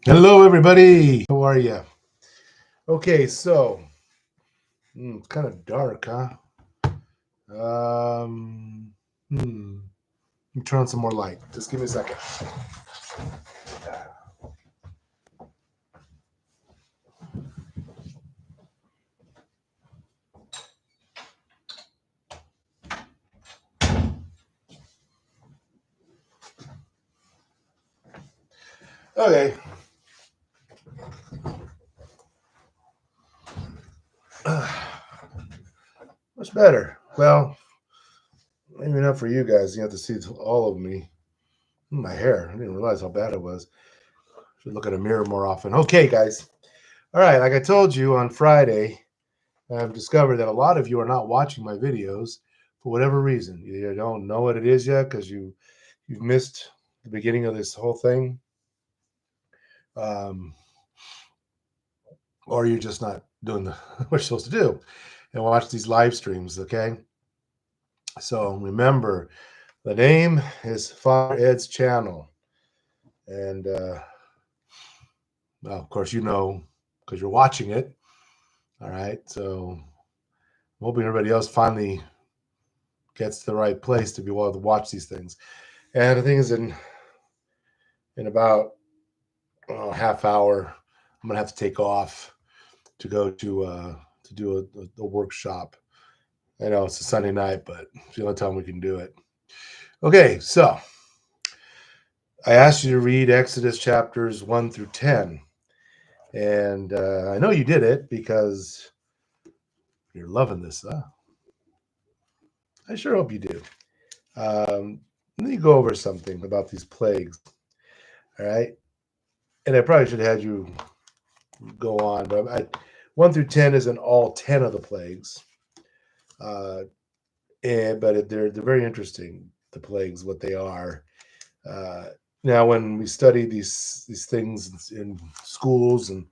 Hello, everybody. How are you? Okay, so it's kind of dark, huh? Um, hmm. Let me turn on some more light. Just give me a second. Okay. Much better. Well, maybe not for you guys. You have to see all of me. My hair. I didn't realize how bad it was. Should look at a mirror more often. Okay, guys. All right. Like I told you on Friday, I've discovered that a lot of you are not watching my videos for whatever reason. You don't know what it is yet because you've missed the beginning of this whole thing. Um, or you're just not doing what you're supposed to do and watch these live streams. Okay. So remember, the name is Father Ed's channel. And, well, of course, you know, because you're watching it. All right. So I'm hoping everybody else finally gets to the right place to be able to watch these things. And the thing is, in about half hour, I'm gonna have to take off to go to do a workshop. I know it's a Sunday night, but it's the only time we can do it. Okay, so I asked you to read Exodus chapters 1 through 10. And I know you did it because you're loving this. I sure hope you do. Let me go over something about these plagues. All right. And I probably should have had you go on, but 1 through 10 isn't all 10 of the plagues. Uh, but they're very interesting, the plagues, what they are. Uh, Now, when we study these things in schools and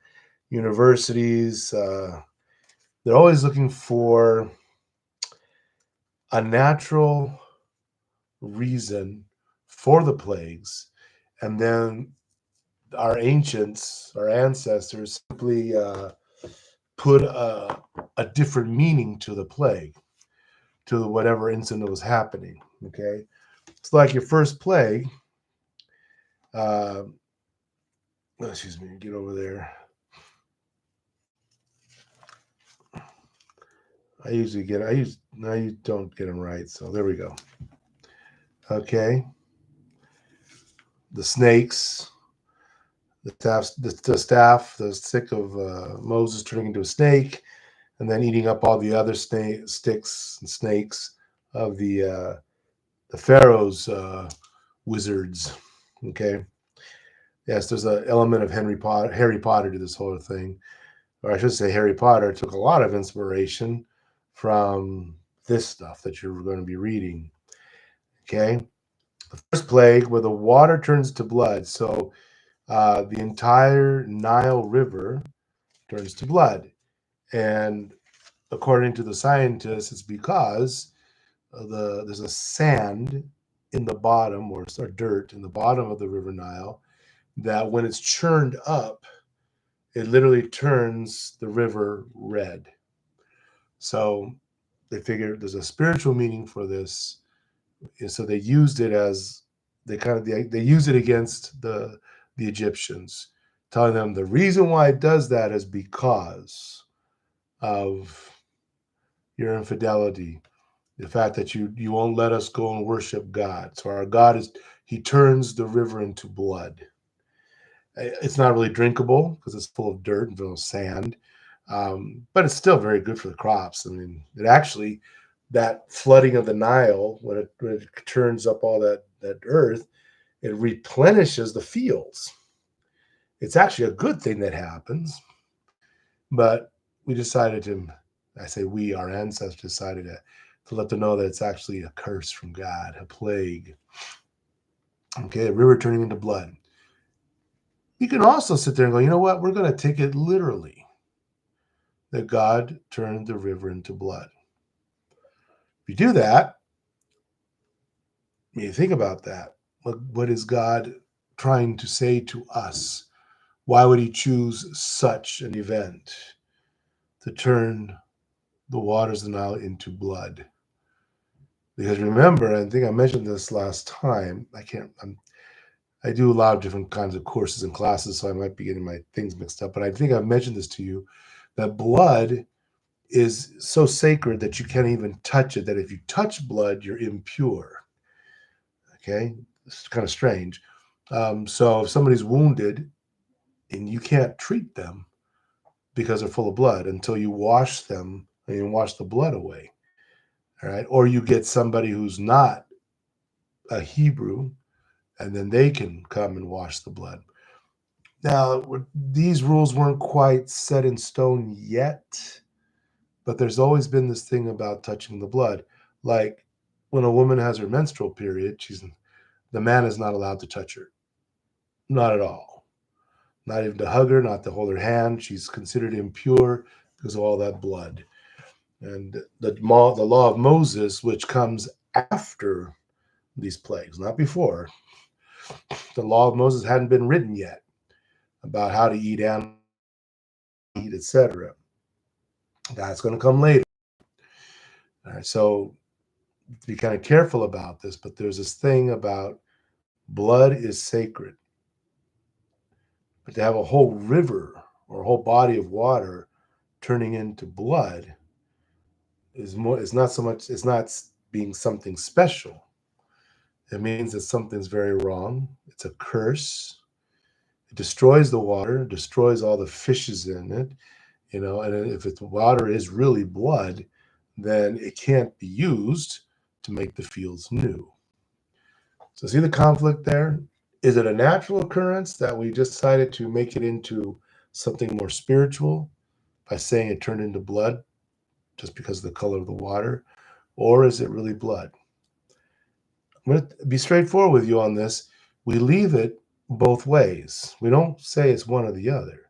universities, they're always looking for a natural reason for the plagues, and then our ancestors, simply put a different meaning to the plague, to whatever incident was happening. Okay, it's like your first plague. Uh, Excuse me, get over there. I use now you don't get them right, so there we go. Okay, the snakes, the stick of Moses turning into a snake, and then eating up all the other sticks and snakes of the Pharaoh's wizards. Okay, yes, there's an element of Harry Potter to this whole thing, or I should say, Harry Potter took a lot of inspiration from this stuff that you're going to be reading. Okay, the first plague where the water turns to blood. So the entire Nile River turns to blood. And according to the scientists, it's because there's a sand in the bottom, or dirt in the bottom of the River Nile, that when it's churned up, it literally turns the river red. So they figured there's a spiritual meaning for this, and so they used it as they used it against the Egyptians, telling them the reason why it does that is because of your infidelity, the fact that you won't let us go and worship God. So our God is he turns the river into blood. It's not really drinkable because it's full of dirt and full of sand, but it's still very good for the crops. I mean, it actually that flooding of the Nile when it turns up all that earth, it replenishes the fields. It's actually a good thing that happens, but we decided to. I say we, our ancestors decided to let them know that it's actually a curse from God, a plague. Okay, a river turning into blood. You can also sit there and go, you know what? We're going to take it literally that God turned the river into blood. If you do that, you think about that. What is God trying to say to us Why would he choose such an event to turn the waters of the Nile into blood? Because remember, I think I mentioned this last time. I do a lot of different kinds of courses and classes, so I might be getting my things mixed up. But I think I've mentioned this to you that blood is so sacred that you can't even touch it. That if you touch blood, you're impure. Okay, it's kind of strange. So if somebody's wounded and you can't treat them because they're full of blood until you wash them and you wash the blood away. All right, or you get somebody who's not a Hebrew, and then they can come and wash the blood. Now, these rules weren't quite set in stone yet, but there's always been this thing about touching the blood. Like when a woman has her menstrual period, the man is not allowed to touch her. Not at all. Not even to hug her, not to hold her hand. She's considered impure because of all that blood. And the law of Moses, which comes after these plagues, not before, the law of Moses hadn't been written yet about how to eat animals, etc. That's going to come later. All right, so be kind of careful about this, but there's this thing about blood is sacred. But to have a whole river or a whole body of water turning into blood is more, it's not so much, it's not being something special. It means that something's very wrong. It's a curse. It destroys the water, destroys all the fishes in it, and if the water is really blood, then it can't be used to make the fields new. So see the conflict there? Is it a natural occurrence that we just decided to make it into something more spiritual by saying it turned into blood just because of the color of the water? Or is it really blood? I'm going to be straightforward with you on this. We leave it both ways. We don't say it's one or the other.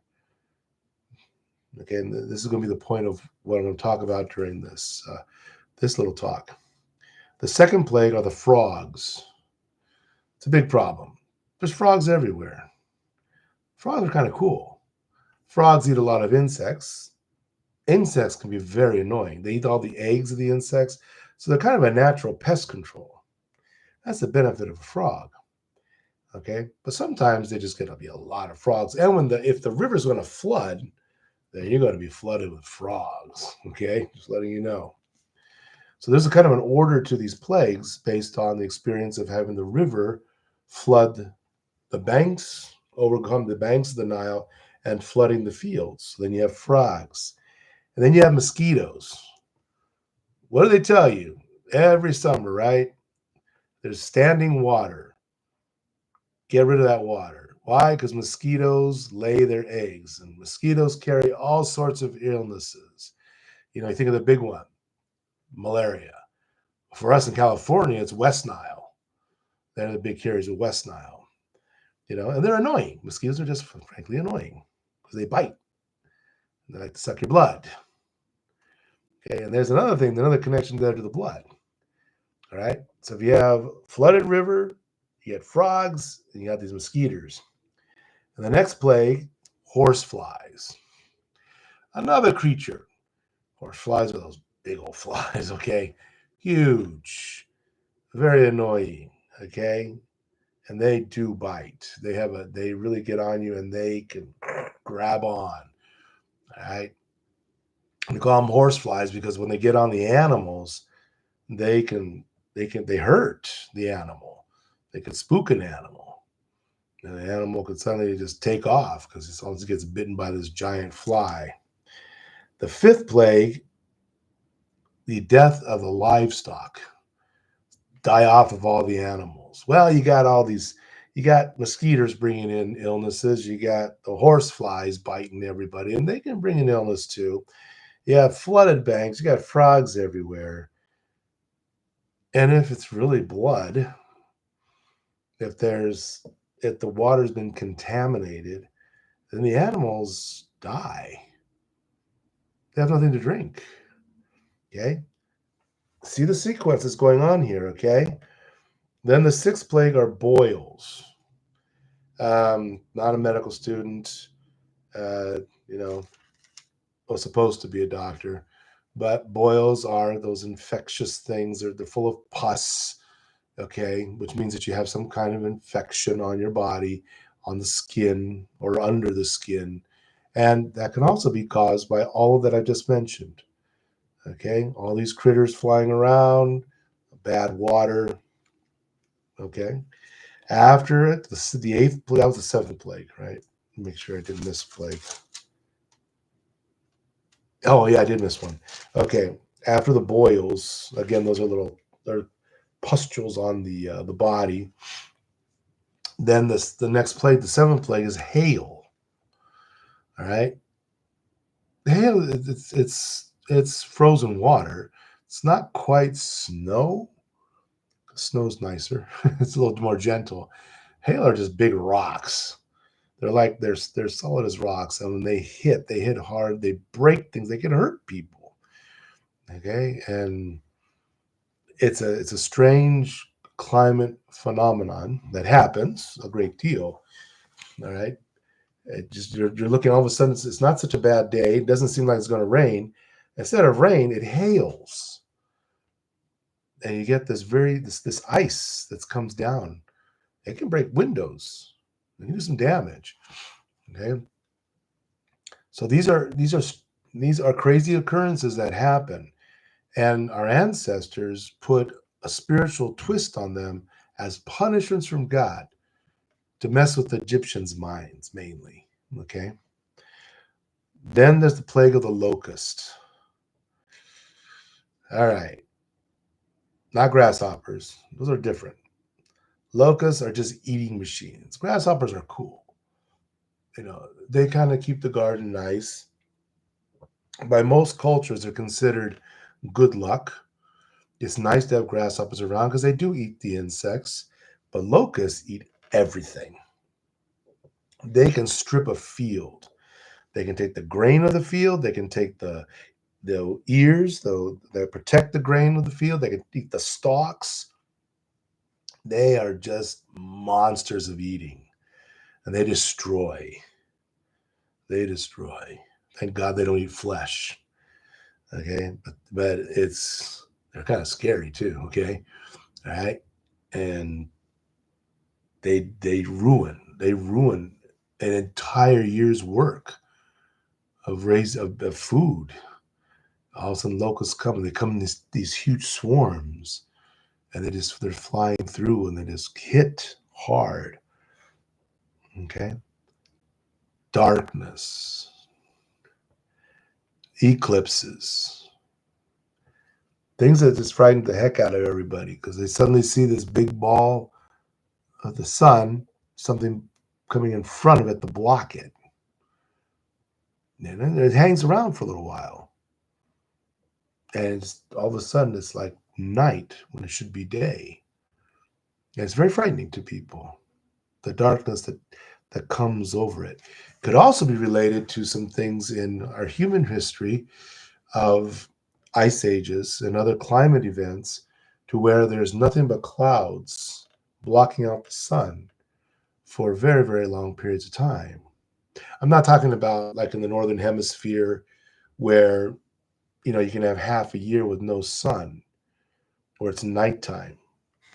Okay, and this is going to be the point of what I'm going to talk about during this little talk. The second plague are the frogs. It's a big problem. There's frogs everywhere. Frogs are kind of cool. Frogs eat a lot of insects. Insects can be very annoying. They eat all the eggs of the insects, so they're kind of a natural pest control. That's the benefit of a frog. Okay, but sometimes they just get to be a lot of frogs, and if the river's going to flood, then you're going to be flooded with frogs. Okay, just letting you know. So there's a kind of an order to these plagues based on the experience of having the river flood the banks, overcome the banks of the Nile, and flooding the fields. So then you have frogs. And then you have mosquitoes. What do they tell you? Every summer, right? There's standing water. Get rid of that water. Why? Because mosquitoes lay their eggs, and mosquitoes carry all sorts of illnesses. You think of the big one, malaria. For us in California, it's West Nile. They're the big carriers of West Nile. And they're annoying. Mosquitoes are just frankly annoying because they bite. They like to suck your blood. Okay, and there's another thing, another connection there to the blood. All right, so if you have flooded river, you get frogs, and you got these mosquitoes. And the next plague, horse flies. Another creature. Horse flies are those big old flies, okay? Huge, very annoying, okay? And they do bite. They really get on you, and they can grab on. All right. We call them horse flies because when they get on the animals, they hurt the animal. They can spook an animal. And the animal could suddenly just take off because it always gets bitten by this giant fly. The fifth plague, the death of the livestock. Die off of all the animals. Well, you got mosquitoes bringing in illnesses. You got the horse flies biting everybody, and they can bring in illness too. You have flooded banks. You got frogs everywhere. And if it's really blood, if the water's been contaminated, then the animals die. They have nothing to drink. Okay? See the sequence that's going on here, okay? Then the sixth plague are boils. Not a medical student. Uh, you know, was supposed to be a doctor, but boils are those infectious things. They're full of pus, okay, which means that you have some kind of infection on your body, on the skin or under the skin. And that can also be caused by all that I just mentioned. Okay, all these critters flying around, bad water. Okay, after it, the eighth plague, that was the seventh plague, right? Make sure I didn't miss a plague. Oh yeah, I did miss one. Okay, after the boils, again, those are they're pustules on the body. Then the next plague, the seventh plague, is hail. All right, hail it's frozen water. It's not quite snow. Snow's nicer. It's a little more gentle. Hail are just big rocks. They're solid as rocks, and when they hit hard. They break things. They can hurt people. Okay, and it's a strange climate phenomenon that happens a great deal. All right, you're looking all of a sudden. It's not such a bad day. It doesn't seem like it's going to rain. Instead of rain, it hails, and you get this ice that comes down. It can break windows. It can do some damage. Okay, so these are crazy occurrences that happen, and our ancestors put a spiritual twist on them as punishments from God to mess with the Egyptians' minds mainly. Okay. Then there's the plague of the locust. All right. Not grasshoppers. Those are different. Locusts are just eating machines. Grasshoppers are cool. They kind of keep the garden nice. By most cultures, they're considered good luck. It's nice to have grasshoppers around because they do eat the insects, but locusts eat everything. They can strip a field. They can take the grain of the field. They can take the ears, though that protect the grain of the field. They can eat the stalks. They are just monsters of eating, and they destroy. They destroy. Thank God they don't eat flesh. Okay, but they're kind of scary too. Okay, all right, and they ruin an entire year's work of food. All of a sudden, locusts come and they come in these huge swarms, and they're flying through and they just hit hard. Okay, darkness, eclipses, things that just frighten the heck out of everybody because they suddenly see this big ball of the sun, something coming in front of it to block it. And then it hangs around for a little while. And all of a sudden, it's like night when it should be day. And it's very frightening to people, the darkness that comes over it. Could also be related to some things in our human history of ice ages and other climate events to where there's nothing but clouds blocking out the sun for very, very long periods of time. I'm not talking about like in the northern hemisphere where you can have half a year with no sun or it's nighttime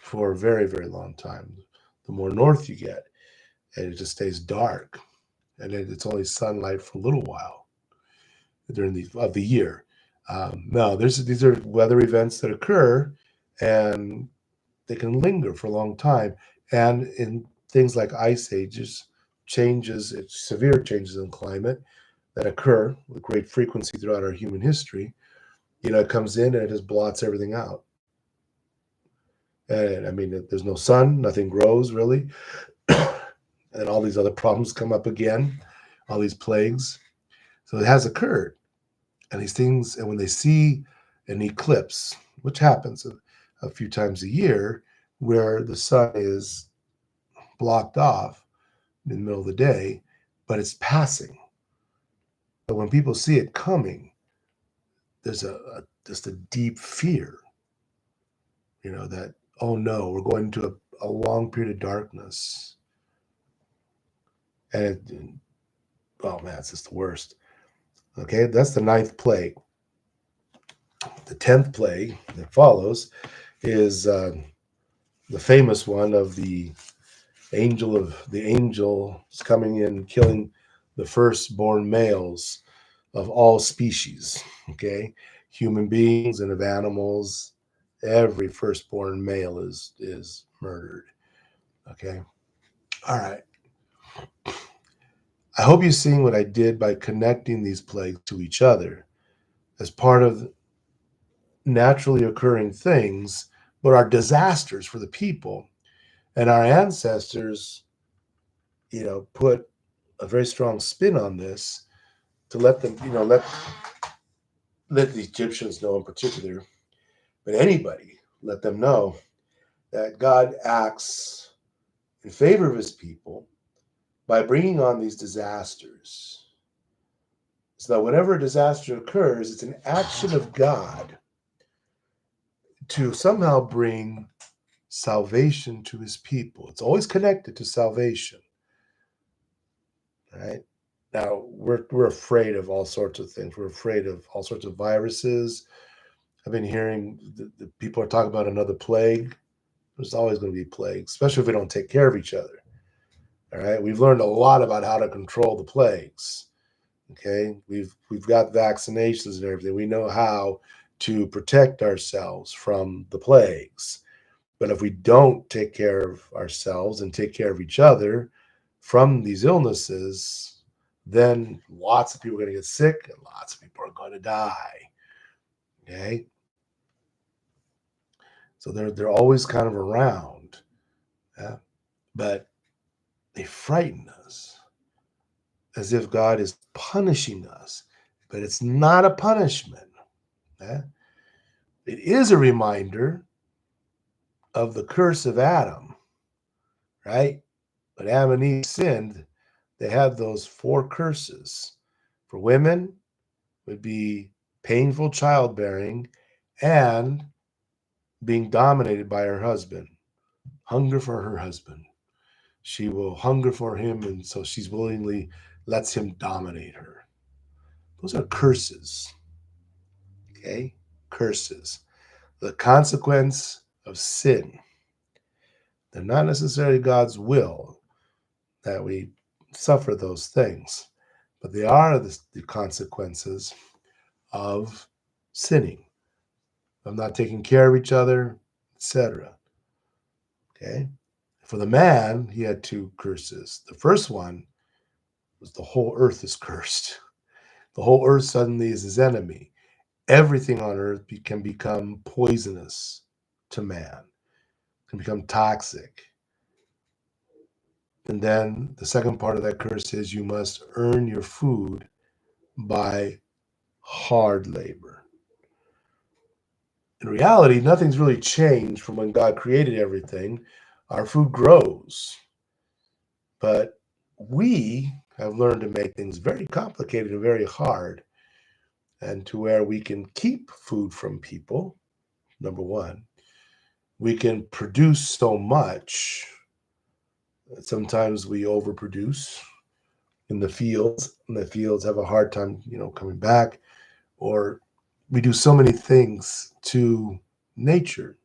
for a very, very long time. The more north you get, and it just stays dark, and then it's only sunlight for a little while during the year. No, these are weather events that occur, and they can linger for a long time. And in things like ice ages, severe changes in climate that occur with great frequency throughout our human history, it comes in and it just blots everything out. And I mean, there's no sun, nothing grows really, and all these other problems come up again, all these plagues. So it has occurred, and these things, and when they see an eclipse, which happens a few times a year, where the sun is blocked off in the middle of the day, but it's passing. But when people see it coming, there's just a deep fear, that oh no, we're going into a long period of darkness. And oh man, it's just the worst. Okay, that's the ninth plague. The 10th plague that follows is the famous one of the angels coming in, killing the firstborn males of all species. Okay, human beings and of animals, every firstborn male is murdered. Okay, all right. I hope you're seeing what I did by connecting these plagues to each other as part of naturally occurring things, but are disasters for the people. And our ancestors, put a very strong spin on this to let them, let the Egyptians know in particular, but anybody, let them know that God acts in favor of his people by bringing on these disasters. So that whenever a disaster occurs, it's an action of God to somehow bring salvation to his people. It's always connected to salvation, right? Now, we're afraid of all sorts of things. We're afraid of all sorts of viruses. I've been hearing the people are talking about another plague. There's always going to be plagues, especially if we don't take care of each other. All right, we've learned a lot about how to control the plagues. Okay, we've got vaccinations and everything. We know how to protect ourselves from the plagues. But if we don't take care of ourselves and take care of each other from these illnesses, then lots of people are going to get sick and lots of people are going to die. Okay, so they're always kind of around, yeah? But they frighten us as if God is punishing us, but it's not a punishment. Yeah? It is a reminder of the curse of Adam, right? When Adam and Eve sinned, they had those four curses. For women, would be painful childbearing and being dominated by her husband, hunger for her husband. She will hunger for him, and so she's willingly lets him dominate her. Those are curses. Okay? Curses. The consequence of sin. They're not necessarily God's will that we suffer those things, but they are the consequences of sinning, of not taking care of each other, etc. Okay? For the man, he had two curses. The first one was the whole earth is cursed. The whole earth suddenly is his enemy. Everything on earth can become poisonous to man, can become toxic. And then the second part of that curse is you must earn your food by hard labor. In reality, nothing's really changed from when God created everything. Our food grows, but we have learned to make things very complicated and very hard, and to where we can keep food from people, number one. We can produce so much. Sometimes we overproduce in the fields, and the fields have a hard time, coming back. Or we do so many things to nature,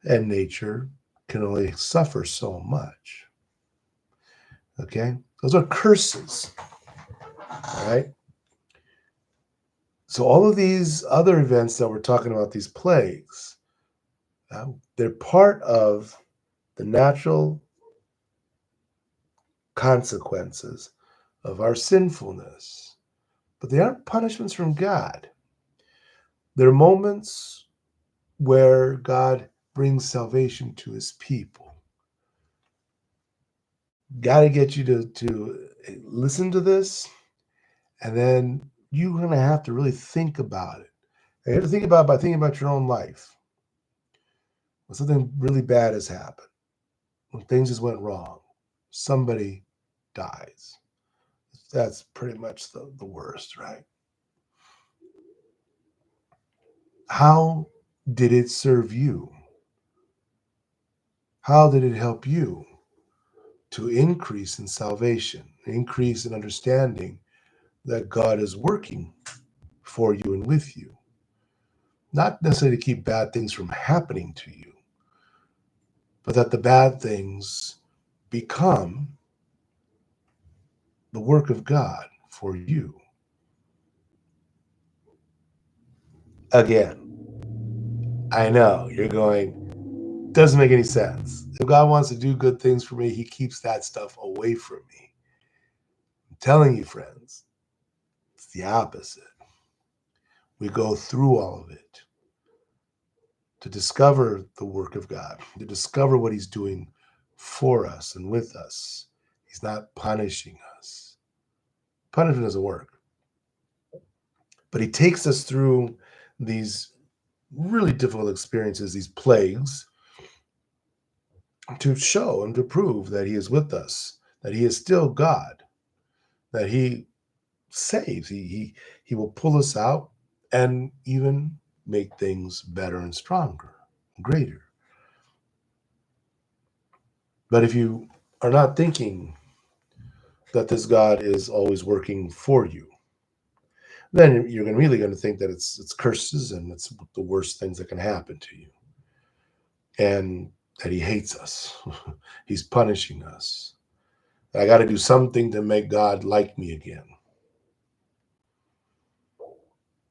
and nature can only suffer so much. Okay? Those are curses. All right? So, all of these other events that we're talking about, these plagues, they're part of the natural consequences of our sinfulness, but they aren't punishments from God. They're moments where God brings salvation to his people. Got to get you to listen to this, and then you're going to have to really think about it. And you have to think about it by thinking about your own life. When something really bad has happened, when things just went wrong, somebody dies. That's pretty much the worst, right? How did it serve you? How did it help you? to increase in salvation, increase in understanding that God is working for you and with you. Not necessarily to keep bad things from happening to you, but that the bad things become the work of God for you. Again, I know you're going, doesn't make any sense. If God wants to do good things for me, he keeps that stuff away from me. I'm telling you, friends, it's the opposite. We go through all of it to discover the work of God, to discover what he's doing for us and with us. He's not punishing us. Punishment doesn't work. But he takes us through these really difficult experiences, these plagues, to show and to prove that he is with us, that he is still God, that he saves. He will pull us out and even make things better and stronger, greater. But if you are not thinking that this God is always working for you, then you're really going to think that it's curses and it's the worst things that can happen to you, and that he hates us. He's punishing us. I got to do something to make God like me again.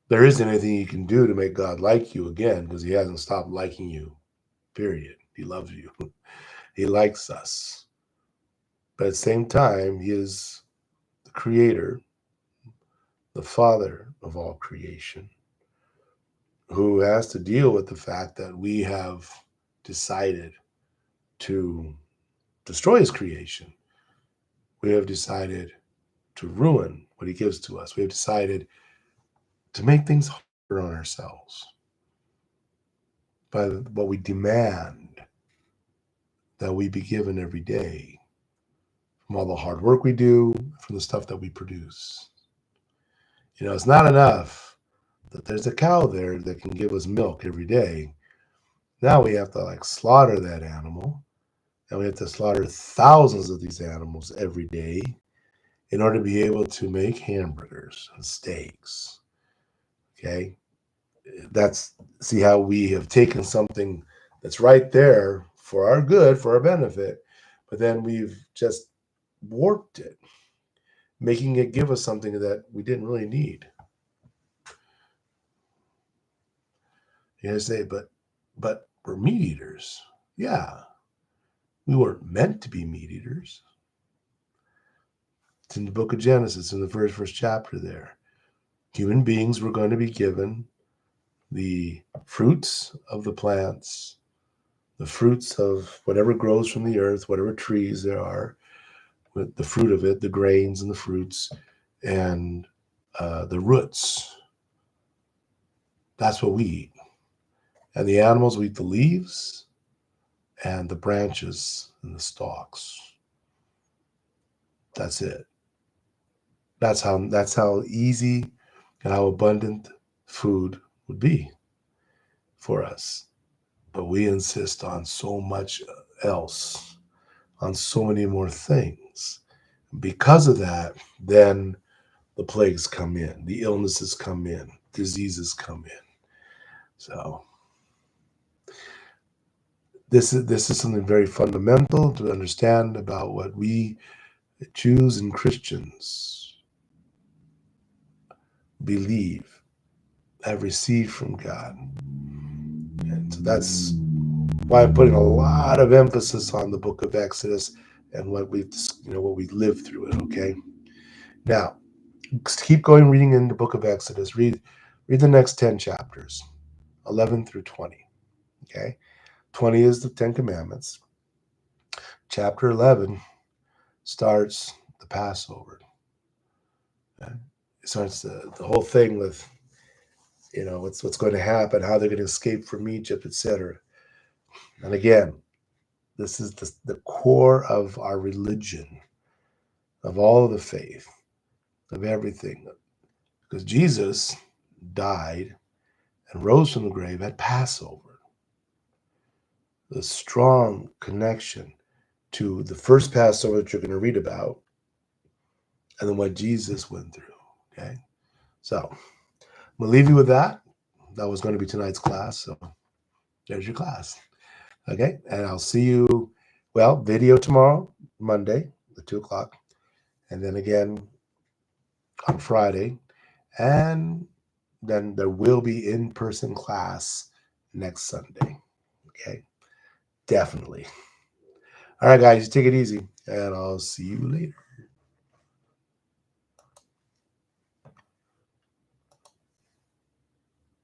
There isn't anything you can do to make God like you again because he hasn't stopped liking you, period. He loves you. He likes us. But at the same time, he is the creator, the father of all creation, who has to deal with the fact that we have decided to destroy his creation. We have decided to ruin what he gives to us. We have decided to make things harder on ourselves by what we demand that we be given every day from all the hard work we do, from the stuff that we produce. It's not enough that there's a cow there that can give us milk every day. Now we have to slaughter that animal, and we have to slaughter thousands of these animals every day in order to be able to make hamburgers and steaks. Okay? That's see how we have taken something that's right there for our good, for our benefit, but then we've just warped it, making it give us something that we didn't really need. Say, but we're meat eaters. Yeah, we weren't meant to be meat eaters. It's in the book of Genesis, in the first chapter there. Human beings were going to be given the fruits of the plants, the fruits of whatever grows from the earth, whatever trees there are, with the fruit of it, the grains and the fruits, and the roots. That's what we eat. And the animals will eat the leaves and the branches and the stalks. That's it. That's how easy and how abundant food would be for us. But we insist on so much else, on so many more things. Because of that, then the plagues come in, the illnesses come in, diseases come in. So this is something very fundamental to understand about what we Jews and Christians believe, have received from God. And so that's why I'm putting a lot of emphasis on the book of Exodus and what we lived through it. Okay. Now, keep going reading in the book of Exodus. Read the next 10 chapters, 11 through 20. Okay. 20 is the 10 Commandments. Chapter 11 starts the Passover. Okay? It starts the whole thing with, what's going to happen, how they're going to escape from Egypt, etc. And again, this is the core of our religion, of all of the faith, of everything. Because Jesus died and rose from the grave at Passover. The strong connection to the first Passover that you're going to read about, and then what Jesus went through. Okay, so I'm gonna leave you with that. That was going to be tonight's class. So there's your class. Okay, and I'll see you. Well, video tomorrow, Monday, at 2 o'clock, and then again on Friday, and then there will be in-person class next Sunday. Okay, definitely. All right, guys, take it easy, and I'll see you later.